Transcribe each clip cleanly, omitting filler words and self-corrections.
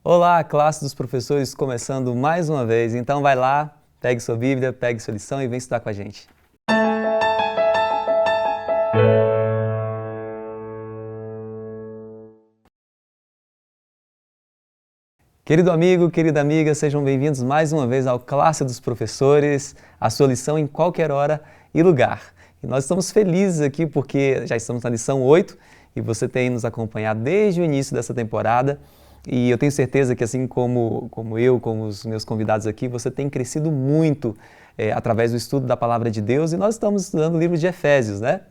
Olá, classe dos professores começando mais uma vez. Então vai lá, pegue sua Bíblia, pegue sua lição e vem estudar com a gente. Querido amigo, querida amiga, sejam bem-vindos mais uma vez ao Classe dos Professores, a sua lição em qualquer hora e lugar. E nós estamos felizes aqui porque já estamos na lição 8 e você tem nos acompanhado desde o início dessa temporada. E eu tenho certeza que assim como eu, como os meus convidados aqui, você tem crescido muito através do estudo da Palavra de Deus e nós estamos estudando o livro de Efésios, né?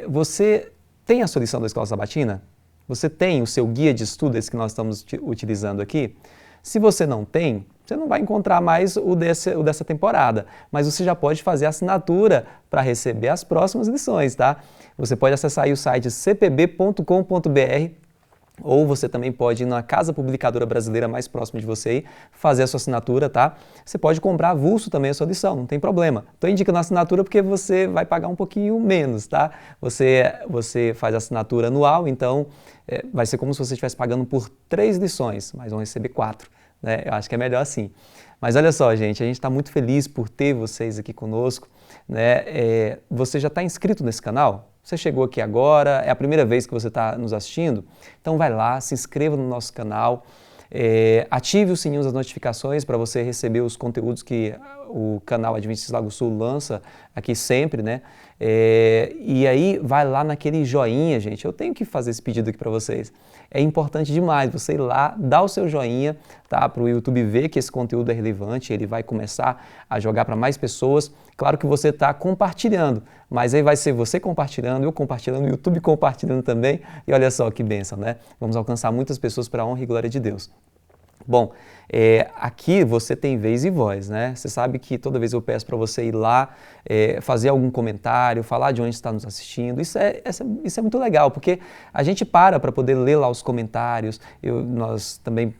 Você tem a sua lição da Escola Sabatina? Você tem o seu guia de estudo, esse que nós estamos utilizando aqui? Se você não tem, você não vai encontrar mais o dessa temporada, mas você já pode fazer a assinatura para receber as próximas lições, tá? Você pode acessar aí o site cpb.com.br ou você também pode ir na casa publicadora brasileira mais próxima de você aí, fazer a sua assinatura, tá? Você pode comprar avulso também a sua lição, não tem problema. Estou indicando a assinatura porque você vai pagar um pouquinho menos, tá? Você faz a assinatura anual, então vai ser como se você estivesse pagando por 3 lições, mas vão receber 4, né? Eu acho que é melhor assim. Mas olha só, gente, a gente está muito feliz por ter vocês aqui conosco, né? Você já está inscrito nesse canal? Você chegou aqui agora, é a primeira vez que você está nos assistindo? Então vai lá, se inscreva no nosso canal, ative o sininho das notificações para você receber os conteúdos que o canal Adventista Lago Sul lança aqui sempre, né? E aí vai lá naquele joinha, gente, eu tenho que fazer esse pedido aqui para vocês. É importante demais você ir lá, dar o seu joinha, tá? Para o YouTube ver que esse conteúdo é relevante, ele vai começar a jogar para mais pessoas. Claro que você está compartilhando, mas aí vai ser você compartilhando, eu compartilhando, o YouTube compartilhando também. E olha só que bênção, né? Vamos alcançar muitas pessoas para a honra e glória de Deus. Bom, aqui você tem vez e voz, né? Você sabe que toda vez eu peço para você ir lá, fazer algum comentário, falar de onde está nos assistindo. Isso é muito legal, porque a gente para poder ler lá os comentários. Nós também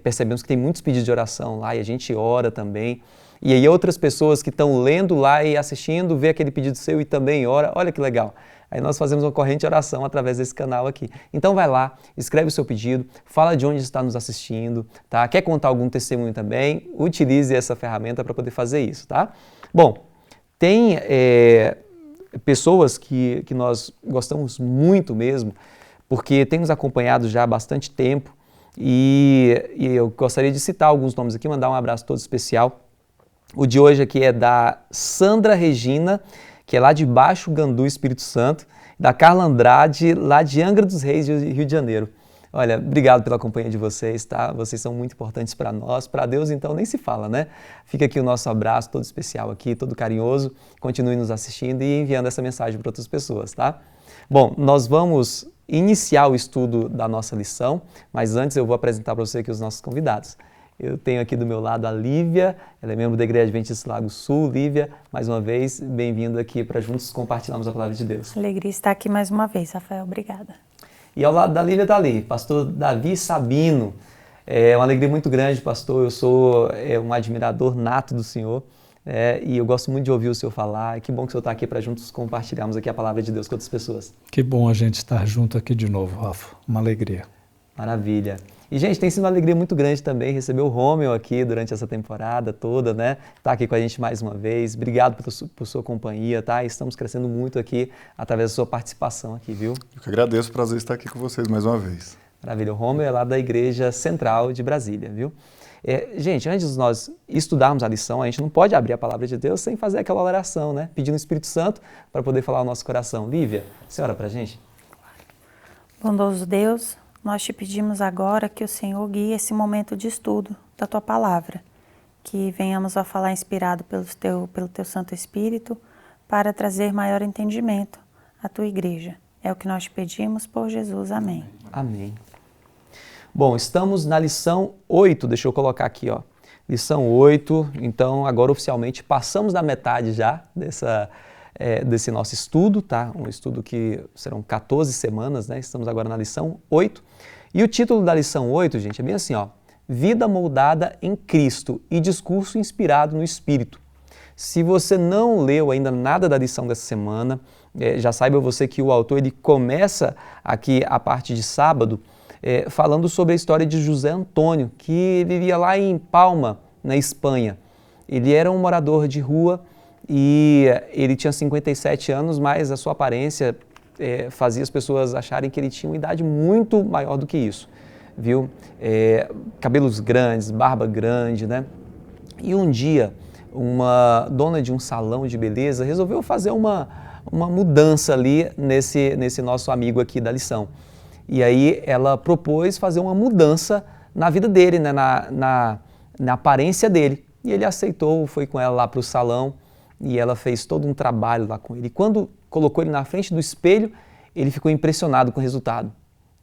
percebemos que tem muitos pedidos de oração lá e a gente ora também. E aí outras pessoas que estão lendo lá e assistindo, vê aquele pedido seu e também ora. Olha que legal. Aí nós fazemos uma corrente de oração através desse canal aqui. Então vai lá, escreve o seu pedido, fala de onde está nos assistindo, tá? Quer contar algum testemunho também? Utilize essa ferramenta para poder fazer isso, tá? Bom, tem pessoas que nós gostamos muito mesmo, porque tem nos acompanhado já há bastante tempo e eu gostaria de citar alguns nomes aqui, mandar um abraço todo especial. O de hoje aqui é da Sandra Regina, que é lá de Baixo Gandu, Espírito Santo, da Carla Andrade, lá de Angra dos Reis, Rio de Janeiro. Olha, obrigado pela companhia de vocês, tá? Vocês são muito importantes para nós, para Deus então nem se fala, né? Fica aqui o nosso abraço todo especial aqui, todo carinhoso. Continue nos assistindo e enviando essa mensagem para outras pessoas, tá? Bom, nós vamos iniciar o estudo da nossa lição, mas antes eu vou apresentar para você aqui os nossos convidados. Eu tenho aqui do meu lado a Lívia, ela é membro da Igreja Adventista Lago Sul. Lívia, mais uma vez, bem-vinda aqui para juntos compartilharmos a Palavra de Deus. Alegria estar aqui mais uma vez, Rafael, obrigada. E ao lado da Lívia está ali, pastor Davi Sabino. É uma alegria muito grande, pastor, eu sou um admirador nato do senhor e eu gosto muito de ouvir o senhor falar. Que bom que o senhor está aqui para juntos compartilharmos aqui a Palavra de Deus com outras pessoas. Que bom a gente estar junto aqui de novo, Rafa, uma alegria. Maravilha. E, gente, tem sido uma alegria muito grande também receber o Rômio aqui durante essa temporada toda, né? Tá aqui com a gente mais uma vez. Obrigado por sua companhia, tá? Estamos crescendo muito aqui através da sua participação aqui, viu? Eu que agradeço, prazer estar aqui com vocês mais uma vez. Maravilha. O Rômio é lá da Igreja Central de Brasília, viu? Gente, antes de nós estudarmos a lição, a gente não pode abrir a Palavra de Deus sem fazer aquela oração, né? Pedindo o Espírito Santo para poder falar ao nosso coração. Lívia, você ora pra gente? Bondoso Deus, nós te pedimos agora que o Senhor guie esse momento de estudo da Tua Palavra, que venhamos a falar inspirado pelo Teu Santo Espírito para trazer maior entendimento à Tua Igreja. É o que nós te pedimos por Jesus. Amém. Amém. Bom, estamos na lição 8, deixa eu colocar aqui, ó. Lição 8, então agora oficialmente passamos da metade já desse nosso estudo, tá? Um estudo que serão 14 semanas, né? Estamos agora na lição 8. E o título da lição 8, gente, é bem assim, ó. Vida moldada em Cristo e discurso inspirado no Espírito. Se você não leu ainda nada da lição dessa semana, já saiba você que o autor ele começa aqui a parte de sábado falando sobre a história de José Antônio, que vivia lá em Palma, na Espanha. Ele era um morador de rua e ele tinha 57 anos, mas a sua aparência fazia as pessoas acharem que ele tinha uma idade muito maior do que isso, viu? Cabelos grandes, barba grande, né? E um dia, uma dona de um salão de beleza resolveu fazer uma mudança ali nesse nosso amigo aqui da lição. E aí ela propôs fazer uma mudança na vida dele, né? na aparência dele. E ele aceitou, foi com ela lá para o salão e ela fez todo um trabalho lá com ele. E quando colocou ele na frente do espelho, ele ficou impressionado com o resultado.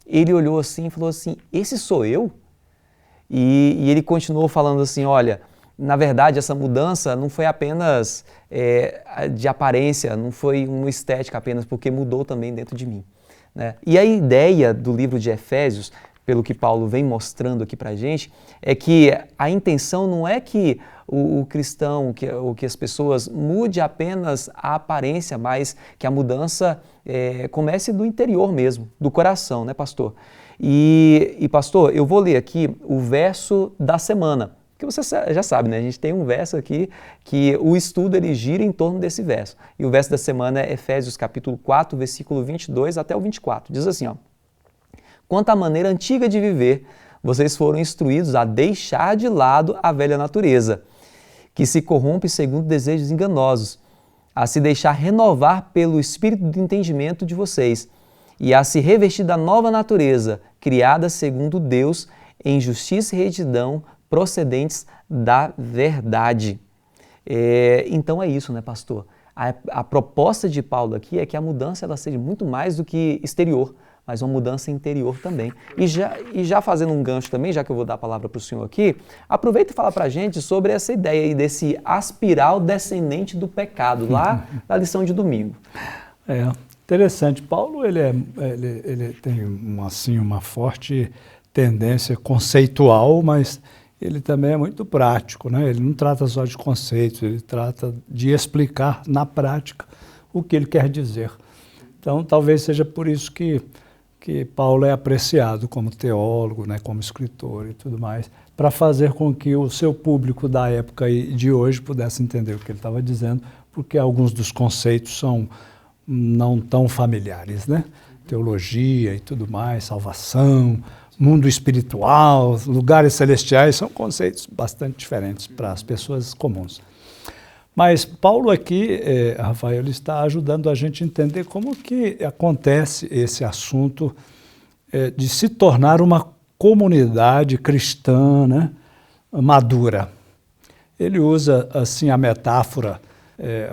Ele olhou assim e falou assim, esse sou eu? E ele continuou falando assim, olha, na verdade essa mudança não foi apenas de aparência, não foi uma estética apenas, porque mudou também dentro de mim, né? E a ideia do livro de Efésios, pelo que Paulo vem mostrando aqui pra gente, é que a intenção não é que o cristão, que as pessoas mude apenas a aparência, mas que a mudança comece do interior mesmo, do coração, né, pastor? E pastor, eu vou ler aqui o verso da semana, que você já sabe, né? A gente tem um verso aqui que o estudo ele gira em torno desse verso. E o verso da semana é Efésios capítulo 4, versículo 22 até o 24. Diz assim, ó: quanto à maneira antiga de viver, vocês foram instruídos a deixar de lado a velha natureza, que se corrompe segundo desejos enganosos, a se deixar renovar pelo espírito do entendimento de vocês e a se revestir da nova natureza, criada segundo Deus, em justiça e retidão, procedentes da verdade. Então é isso, né, pastor? A proposta de Paulo aqui é que a mudança ela seja muito mais do que exterior, mas uma mudança interior também. E já fazendo um gancho também, já que eu vou dar a palavra para o senhor aqui, aproveita e fala para a gente sobre essa ideia aí desse aspiral descendente do pecado, lá na lição de domingo. Interessante. Paulo ele tem uma forte tendência conceitual, mas ele também é muito prático, né? Ele não trata só de conceitos, ele trata de explicar na prática o que ele quer dizer. Então, talvez seja por isso que Paulo é apreciado como teólogo, né, como escritor e tudo mais, para fazer com que o seu público da época e de hoje pudesse entender o que ele estava dizendo, porque alguns dos conceitos são não tão familiares, né? Teologia e tudo mais, salvação, mundo espiritual, lugares celestiais, são conceitos bastante diferentes para as pessoas comuns. Mas Paulo aqui, Rafael, ele está ajudando a gente a entender como que acontece esse assunto de se tornar uma comunidade cristã, né, madura. Ele usa assim a metáfora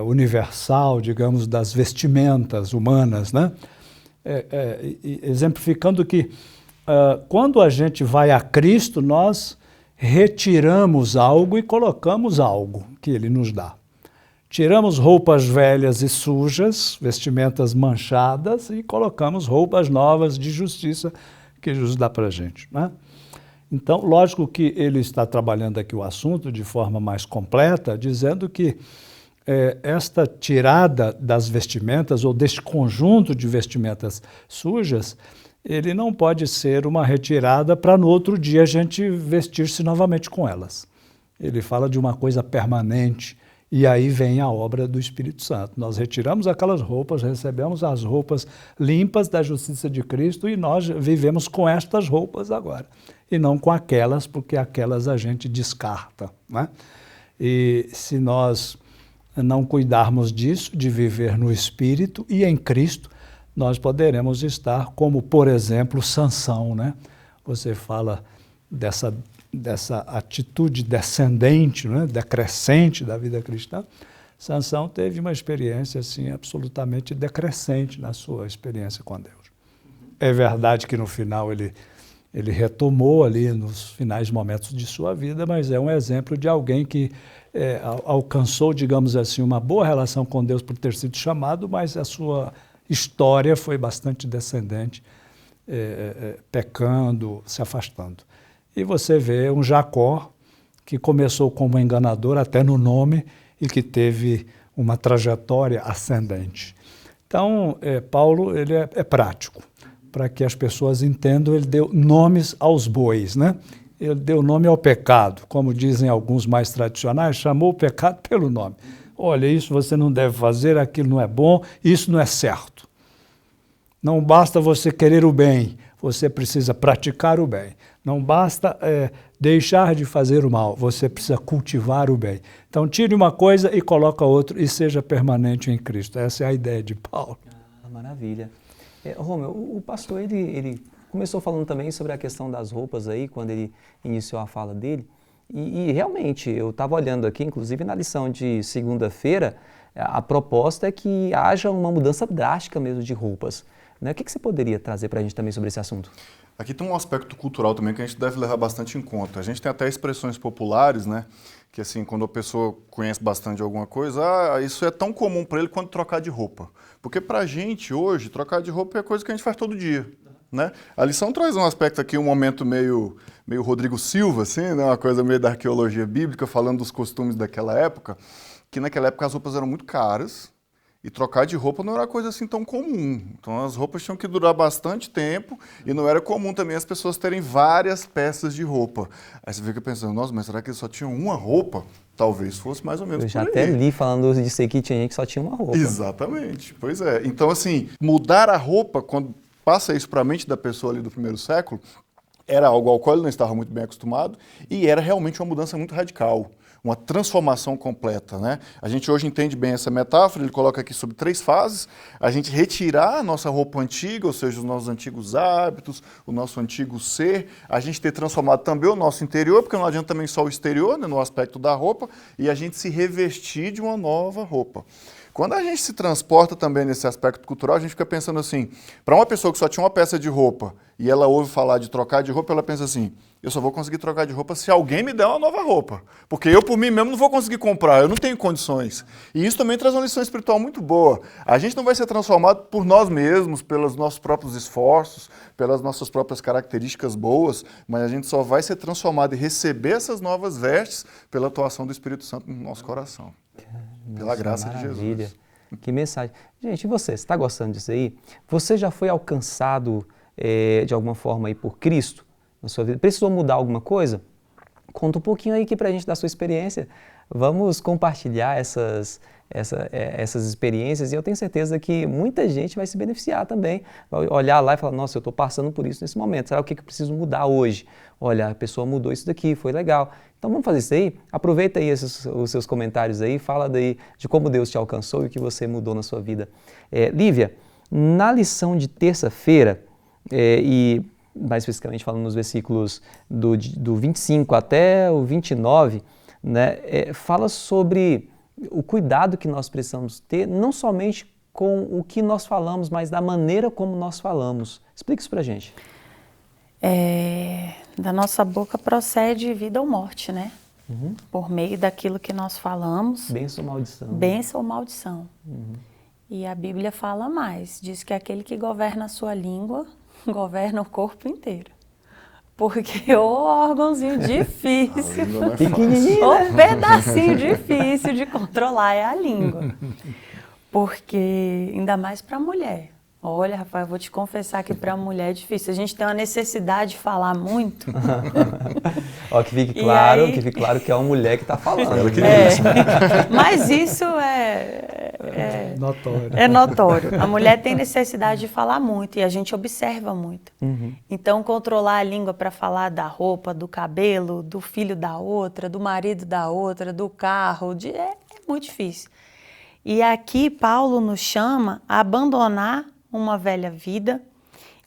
universal, digamos, das vestimentas humanas, né, exemplificando que quando a gente vai a Cristo, nós retiramos algo e colocamos algo que Ele nos dá. Tiramos roupas velhas e sujas, vestimentas manchadas, e colocamos roupas novas de justiça que Jesus dá para a gente, né? Então, lógico que ele está trabalhando aqui o assunto de forma mais completa, dizendo que esta tirada das vestimentas, ou deste conjunto de vestimentas sujas, ele não pode ser uma retirada para no outro dia a gente vestir-se novamente com elas. Ele fala de uma coisa permanente, e aí vem a obra do Espírito Santo. Nós retiramos aquelas roupas, recebemos as roupas limpas da justiça de Cristo e nós vivemos com estas roupas agora, e não com aquelas, porque aquelas a gente descarta, né? E se nós não cuidarmos disso, de viver no Espírito e em Cristo, nós poderemos estar como, por exemplo, Sansão, né? Você fala dessa atitude descendente, né? Decrescente da vida cristã. Sansão teve uma experiência assim, absolutamente decrescente na sua experiência com Deus. É verdade que no final ele retomou ali nos finais momentos de sua vida, mas é um exemplo de alguém que alcançou, digamos assim, uma boa relação com Deus por ter sido chamado, mas a sua história foi bastante descendente, pecando, se afastando. E você vê um Jacó que começou como enganador até no nome e que teve uma trajetória ascendente. Então, Paulo ele é prático. para que as pessoas entendam, ele deu nomes aos bois, né? Ele deu nome ao pecado, como dizem alguns mais tradicionais, chamou o pecado pelo nome. Olha, isso você não deve fazer, aquilo não é bom, isso não é certo. Não basta você querer o bem, você precisa praticar o bem. Não basta deixar de fazer o mal, você precisa cultivar o bem. Então tire uma coisa e coloca outra e seja permanente em Cristo. Essa é a ideia de Paulo. Ah, maravilha. Romeu, o pastor ele começou falando também sobre a questão das roupas aí, quando ele iniciou a fala dele. E realmente, eu estava olhando aqui, inclusive na lição de segunda-feira, a proposta é que haja uma mudança drástica mesmo de roupas. Né? O que você poderia trazer para a gente também sobre esse assunto? Aqui tem um aspecto cultural também que a gente deve levar bastante em conta. A gente tem até expressões populares, né? Que assim, quando a pessoa conhece bastante de alguma coisa, isso é tão comum para ele quanto trocar de roupa. Porque para a gente hoje, trocar de roupa é coisa que a gente faz todo dia. Né? A lição traz um aspecto aqui, um momento meio Rodrigo Silva, assim, né? Uma coisa meio da arqueologia bíblica, falando dos costumes daquela época, que naquela época as roupas eram muito caras, e trocar de roupa não era coisa assim tão comum. Então as roupas tinham que durar bastante tempo e não era comum também as pessoas terem várias peças de roupa. Aí você fica pensando, nossa, mas será que eles só tinham uma roupa? Talvez fosse mais ou menos por aí. Eu já até li falando disso aqui, tinha gente que só tinha uma roupa. Exatamente, pois é. Então assim, mudar a roupa, quando passa isso para a mente da pessoa ali do primeiro século, era algo ao qual ele não estava muito bem acostumado e era realmente uma mudança muito radical. Uma transformação completa, né? A gente hoje entende bem essa metáfora, ele coloca aqui sobre 3 fases, a gente retirar a nossa roupa antiga, ou seja, os nossos antigos hábitos, o nosso antigo ser, a gente ter transformado também o nosso interior, porque não adianta também só o exterior, né, no aspecto da roupa, e a gente se revestir de uma nova roupa. Quando a gente se transporta também nesse aspecto cultural, a gente fica pensando assim, para uma pessoa que só tinha uma peça de roupa e ela ouve falar de trocar de roupa, ela pensa assim, eu só vou conseguir trocar de roupa se alguém me der uma nova roupa, porque eu por mim mesmo não vou conseguir comprar, eu não tenho condições. E isso também traz uma lição espiritual muito boa. A gente não vai ser transformado por nós mesmos, pelos nossos próprios esforços, pelas nossas próprias características boas, mas a gente só vai ser transformado e receber essas novas vestes pela atuação do Espírito Santo no nosso coração. Pela graça de Jesus. Que mensagem. Gente, e você está gostando disso aí? Você já foi alcançado de alguma forma aí por Cristo na sua vida? Precisou mudar alguma coisa? Conta um pouquinho aí aqui pra gente da sua experiência. Vamos compartilhar essas experiências e eu tenho certeza que muita gente vai se beneficiar também. Vai olhar lá e falar, nossa, eu estou passando por isso nesse momento. Será o que eu preciso mudar hoje? Olha, a pessoa mudou isso daqui, foi legal. Então vamos fazer isso aí? Aproveita aí os seus comentários aí, fala daí de como Deus te alcançou e o que você mudou na sua vida. Lívia, na lição de terça-feira, e mais especificamente falando nos versículos do 25 até o 29, né, fala sobre o cuidado que nós precisamos ter, não somente com o que nós falamos, mas da maneira como nós falamos. Explica isso pra gente. Da nossa boca procede vida ou morte, né? Uhum. Por meio daquilo que nós falamos. Bênção ou maldição. Bênção ou maldição. Uhum. E a Bíblia fala mais, diz que aquele que governa a sua língua, governa o corpo inteiro. Porque o órgãozinho difícil, o pedacinho difícil de controlar é a língua. Porque, ainda mais para a mulher. Olha, Rafael, eu vou te confessar que para a mulher é difícil. A gente tem uma necessidade de falar muito. Ó, que fique claro que é uma mulher que está falando. Mas isso é notório. É notório. A mulher tem necessidade de falar muito e a gente observa muito. Uhum. Então, controlar a língua para falar da roupa, do cabelo, do filho da outra, do marido da outra, do carro, é muito difícil. E aqui Paulo nos chama a abandonar uma velha vida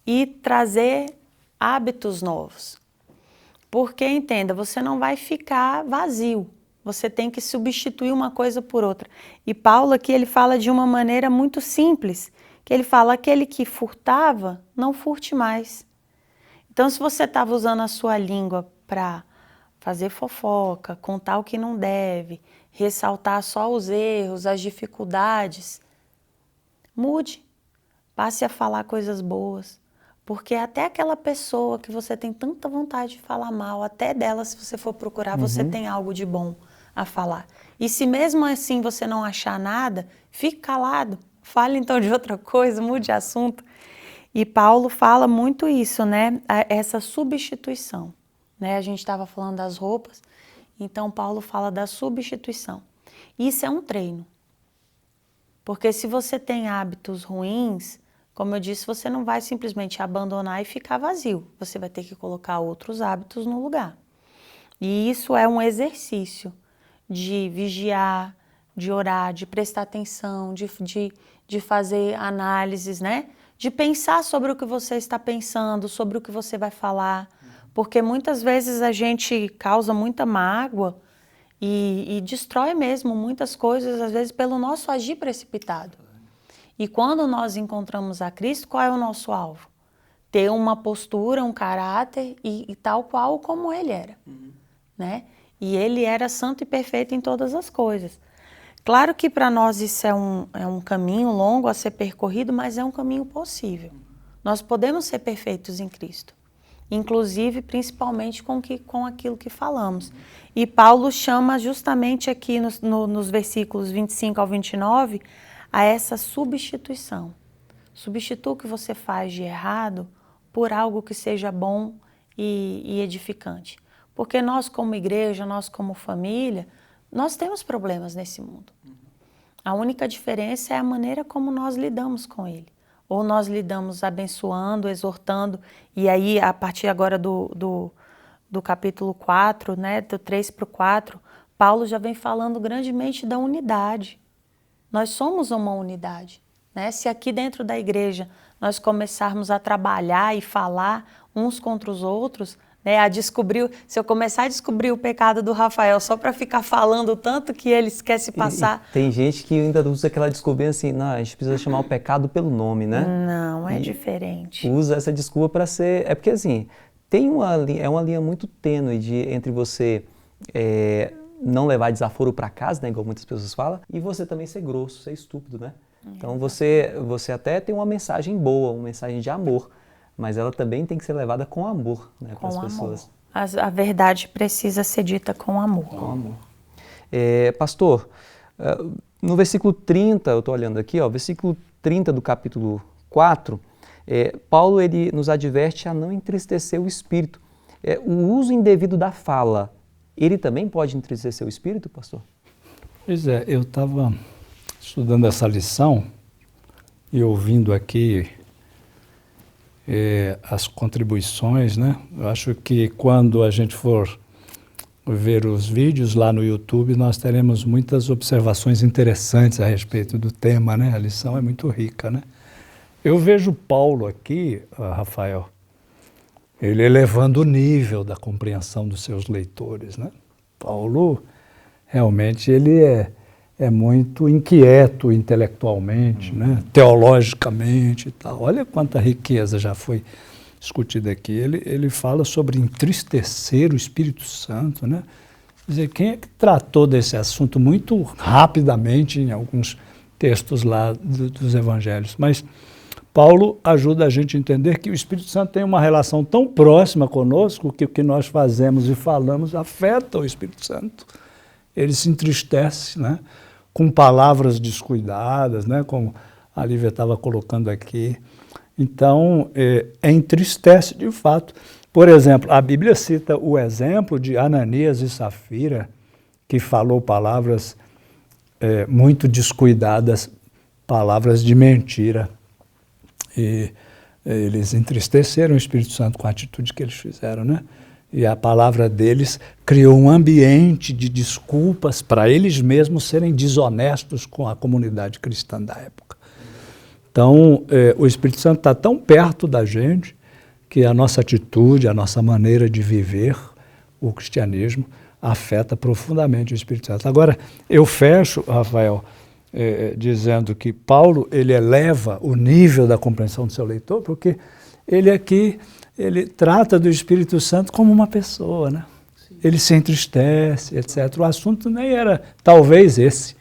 e trazer hábitos novos. Porque, entenda, você não vai ficar vazio. Você tem que substituir uma coisa por outra. E Paulo aqui ele fala de uma maneira muito simples, que ele fala, aquele que furtava, não furte mais. Então, se você estava usando a sua língua para fazer fofoca, contar o que não deve, ressaltar só os erros, as dificuldades, mude. Passe a falar coisas boas, porque até aquela pessoa que você tem tanta vontade de falar mal, até dela, se você for procurar, você tem algo de bom a falar. E se mesmo assim você não achar nada, fique calado, fale então de outra coisa, mude de assunto. E Paulo fala muito isso, né? Essa substituição, né? A gente estava falando das roupas, então Paulo fala da substituição. Isso é um treino. Porque se você tem hábitos ruins, como eu disse, você não vai simplesmente abandonar e ficar vazio. Você vai ter que colocar outros hábitos no lugar. E isso é um exercício de vigiar, de orar, de prestar atenção, de fazer análises, né? De pensar sobre o que você está pensando, sobre o que você vai falar. Porque muitas vezes a gente causa muita mágoa e destrói mesmo muitas coisas, às vezes, pelo nosso agir precipitado. E quando nós encontramos a Cristo, qual é o nosso alvo? Ter uma postura, um caráter e tal qual como Ele era, né? E Ele era santo e perfeito em todas as coisas. Claro que para nós isso é um caminho longo a ser percorrido, mas é um caminho possível. Nós podemos ser perfeitos em Cristo, inclusive, principalmente com aquilo que falamos. E Paulo chama justamente aqui nos versículos 25 ao 29 a essa substituição. Substitua o que você faz de errado por algo que seja bom e edificante. Porque nós como igreja, nós como família, nós temos problemas nesse mundo. A única diferença é a maneira como nós lidamos com ele. Ou nós lidamos abençoando, exortando, e aí a partir agora do capítulo 4, né, do 3 para o 4, Paulo já vem falando grandemente da unidade. Nós somos uma unidade, né? Se aqui dentro da igreja nós começarmos a trabalhar e falar uns contra os outros, né, se eu começar a descobrir o pecado do Rafael só para ficar falando o tanto que ele esquece passar... E tem gente que ainda usa aquela desculpa assim, não, a gente precisa chamar o pecado pelo nome, né? Não, é diferente. Usa essa desculpa para ser... É porque assim, é uma linha muito tênue entre você não levar desaforo para casa, né, igual muitas pessoas falam, e você também ser grosso, ser estúpido, né? Então você até tem uma mensagem boa, uma mensagem de amor, mas ela também tem que ser levada com amor, né, para as pessoas. A verdade precisa ser dita com amor. Com amor. Pastor, no versículo 30, eu estou olhando aqui, versículo 30 do capítulo 4, Paulo ele nos adverte a não entristecer o espírito. O uso indevido da fala, ele também pode entristecer o espírito, pastor? Pois é, eu estava estudando essa lição e ouvindo aqui as contribuições, né? Eu acho que quando a gente for ver os vídeos lá no YouTube, nós teremos muitas observações interessantes a respeito do tema, né? A lição é muito rica, né? Eu vejo Paulo aqui, Rafael, ele elevando o nível da compreensão dos seus leitores, né? Paulo, realmente, ele é muito inquieto intelectualmente, né? Teologicamente e tal. Olha quanta riqueza já foi discutida aqui. Ele fala sobre entristecer o Espírito Santo, né? Quer dizer, quem é que tratou desse assunto muito rapidamente em alguns textos lá dos evangelhos? Mas Paulo ajuda a gente a entender que o Espírito Santo tem uma relação tão próxima conosco que o que nós fazemos e falamos afeta o Espírito Santo. Ele se entristece, né, com palavras descuidadas, né, como a Lívia estava colocando aqui. Então, entristece de fato. Por exemplo, a Bíblia cita o exemplo de Ananias e Safira, que falou palavras muito descuidadas, palavras de mentira. E eles entristeceram o Espírito Santo com a atitude que eles fizeram, né? E a palavra deles criou um ambiente de desculpas para eles mesmos serem desonestos com a comunidade cristã da época. Então, o Espírito Santo está tão perto da gente que a nossa atitude, a nossa maneira de viver o cristianismo afeta profundamente o Espírito Santo. Agora, eu fecho, Rafael, dizendo que Paulo ele eleva o nível da compreensão do seu leitor, porque ele aqui trata do Espírito Santo como uma pessoa, né? Ele se entristece, etc. O assunto nem era talvez esse,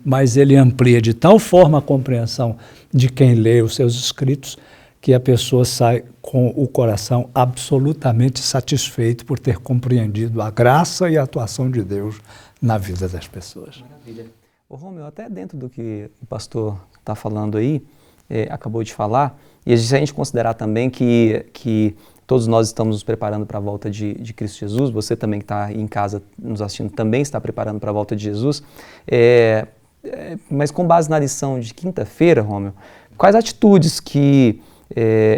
mas ele amplia de tal forma a compreensão de quem lê os seus escritos que a pessoa sai com o coração absolutamente satisfeito por ter compreendido a graça e a atuação de Deus na vida das pessoas. Maravilha. Ô Romeu, até dentro do que o pastor está falando aí, acabou de falar, e se a gente considerar também que todos nós estamos nos preparando para a volta de Cristo Jesus, você também que está em casa nos assistindo também está preparando para a volta de Jesus, mas com base na lição de quinta-feira, Rômulo, quais atitudes que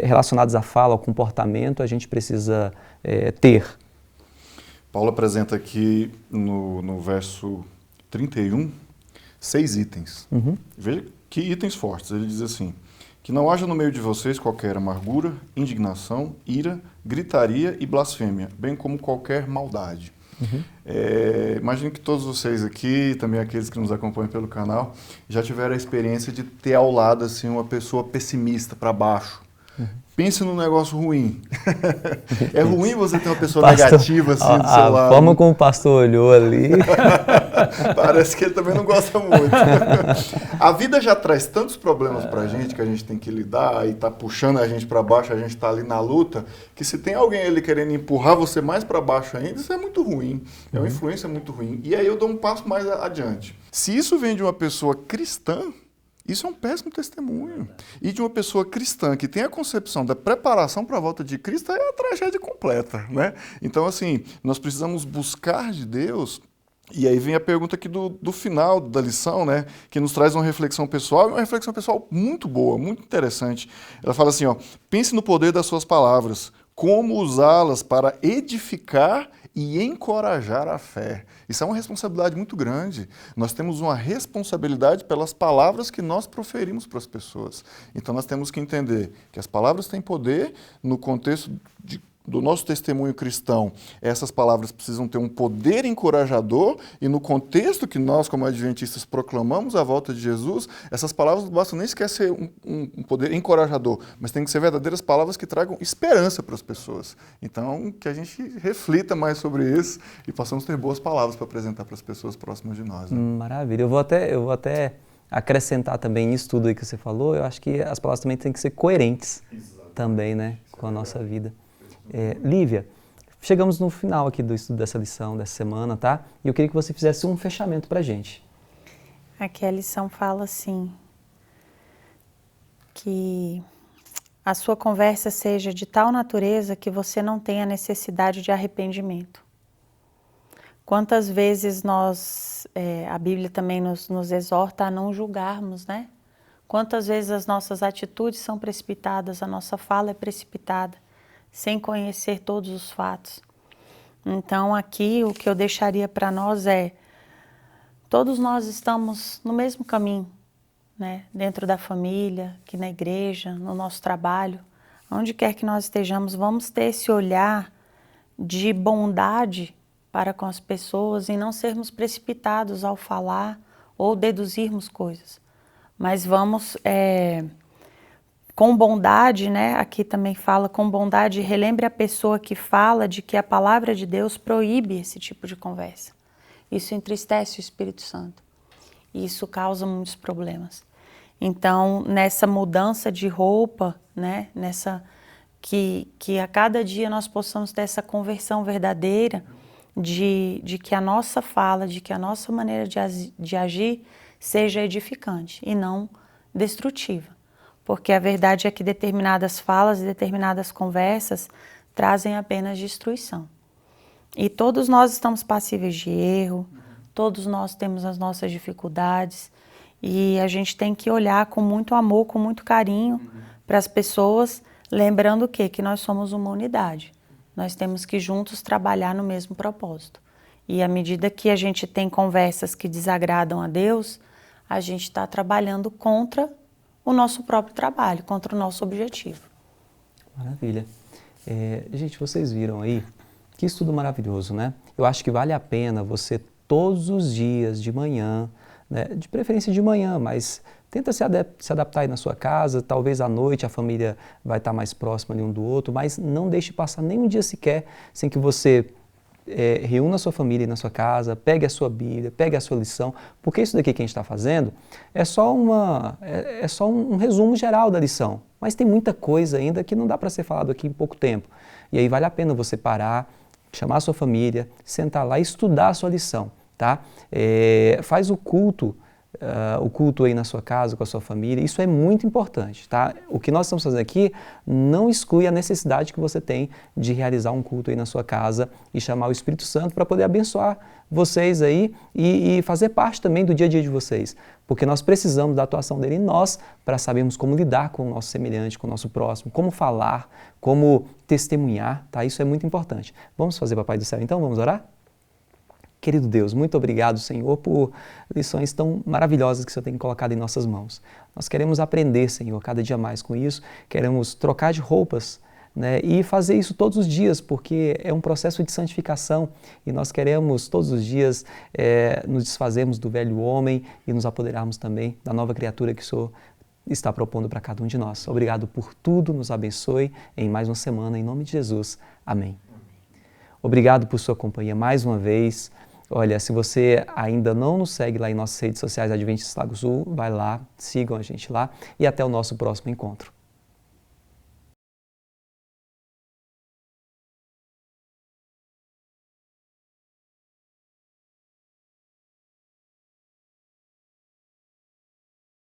relacionadas à fala, ao comportamento, a gente precisa ter? Paulo apresenta aqui no verso 31, 6 itens. Veja que itens fortes. Ele diz assim: que não haja no meio de vocês qualquer amargura, indignação, ira, gritaria e blasfêmia, bem como qualquer maldade. Imagino que todos vocês aqui, também aqueles que nos acompanham pelo canal, já tiveram a experiência de ter ao lado assim, uma pessoa pessimista, para baixo. Pense num negócio ruim. É ruim você ter uma pessoa negativa assim do seu lado. A forma como o pastor olhou ali... Parece que ele também não gosta muito. A vida já traz tantos problemas pra gente que a gente tem que lidar e tá puxando a gente para baixo, a gente tá ali na luta, que se tem alguém ali querendo empurrar você mais para baixo ainda, isso é muito ruim. É uma influência muito ruim. E aí eu dou um passo mais adiante. Se isso vem de uma pessoa cristã, isso é um péssimo testemunho. E de uma pessoa cristã que tem a concepção da preparação para a volta de Cristo, é a tragédia completa, né? Então, assim, nós precisamos buscar de Deus. E aí vem a pergunta aqui do final da lição, né? Que nos traz uma reflexão pessoal, e uma reflexão pessoal muito boa, muito interessante. Ela fala assim, ó: pense no poder das suas palavras, como usá-las para edificar e encorajar a fé. Isso é uma responsabilidade muito grande. Nós temos uma responsabilidade pelas palavras que nós proferimos para as pessoas. Então nós temos que entender que as palavras têm poder no contexto do nosso testemunho cristão. Essas palavras precisam ter um poder encorajador, e no contexto que nós, como adventistas, proclamamos a volta de Jesus, essas palavras não bastam nem sequer ser um poder encorajador, mas tem que ser verdadeiras palavras que tragam esperança para as pessoas. Então, que a gente reflita mais sobre isso e possamos ter boas palavras para apresentar para as pessoas próximas de nós. Né? Maravilha. Eu vou até acrescentar também isso tudo aí que você falou. Eu acho que as palavras também têm que ser coerentes também, né, com a nossa vida. Lívia, chegamos no final aqui do estudo dessa lição, dessa semana, tá? E eu queria que você fizesse um fechamento pra gente. Aqui a lição fala assim, que a sua conversa seja de tal natureza que você não tenha necessidade de arrependimento. Quantas vezes a Bíblia também nos exorta a não julgarmos, né? Quantas vezes as nossas atitudes são precipitadas, a nossa fala é precipitada, sem conhecer todos os fatos. Então aqui o que eu deixaria para nós todos nós estamos no mesmo caminho, né? Dentro da família, aqui na igreja, no nosso trabalho, onde quer que nós estejamos, vamos ter esse olhar de bondade para com as pessoas e não sermos precipitados ao falar ou deduzirmos coisas. Mas vamos... com bondade, né? Aqui também fala, com bondade, relembre a pessoa que fala de que a palavra de Deus proíbe esse tipo de conversa. Isso entristece o Espírito Santo. E isso causa muitos problemas. Então, nessa mudança de roupa, né? Que a cada dia nós possamos ter essa conversão verdadeira de que a nossa fala, de que a nossa maneira de agir seja edificante e não destrutiva. Porque a verdade é que determinadas falas e determinadas conversas trazem apenas destruição. E todos nós estamos passíveis de erro, todos nós temos as nossas dificuldades, e a gente tem que olhar com muito amor, com muito carinho para as pessoas, lembrando que nós somos uma unidade. Nós temos que juntos trabalhar no mesmo propósito. E à medida que a gente tem conversas que desagradam a Deus, a gente está trabalhando contra o nosso próprio trabalho, contra o nosso objetivo. Maravilha. Gente, vocês viram aí, que estudo maravilhoso, né? Eu acho que vale a pena você todos os dias de manhã, né, de preferência de manhã, mas tenta se adaptar aí na sua casa, talvez à noite a família vai estar mais próxima ali um do outro, mas não deixe passar nem um dia sequer sem que você reúna a sua família na sua casa, pegue a sua Bíblia, pegue a sua lição, porque isso daqui que a gente está fazendo é só um resumo geral da lição, mas tem muita coisa ainda que não dá para ser falado aqui em pouco tempo. E aí vale a pena você parar, chamar a sua família, sentar lá e estudar a sua lição, tá? Faz o culto o culto aí na sua casa, com a sua família. Isso é muito importante, tá? O que nós estamos fazendo aqui não exclui a necessidade que você tem de realizar um culto aí na sua casa e chamar o Espírito Santo para poder abençoar vocês aí e fazer parte também do dia a dia de vocês. Porque nós precisamos da atuação dele em nós para sabermos como lidar com o nosso semelhante, com o nosso próximo, como falar, como testemunhar, tá? Isso é muito importante. Vamos fazer, Papai do Céu, então? Vamos orar? Querido Deus, muito obrigado, Senhor, por lições tão maravilhosas que o Senhor tem colocado em nossas mãos. Nós queremos aprender, Senhor, cada dia mais com isso, queremos trocar de roupas, né, e fazer isso todos os dias, porque é um processo de santificação e nós queremos todos os dias nos desfazermos do velho homem e nos apoderarmos também da nova criatura que o Senhor está propondo para cada um de nós. Obrigado por tudo, nos abençoe em mais uma semana, em nome de Jesus. Amém. Obrigado por sua companhia mais uma vez. Olha, se você ainda não nos segue lá em nossas redes sociais Adventistas Lago Sul, vai lá, sigam a gente lá e até o nosso próximo encontro.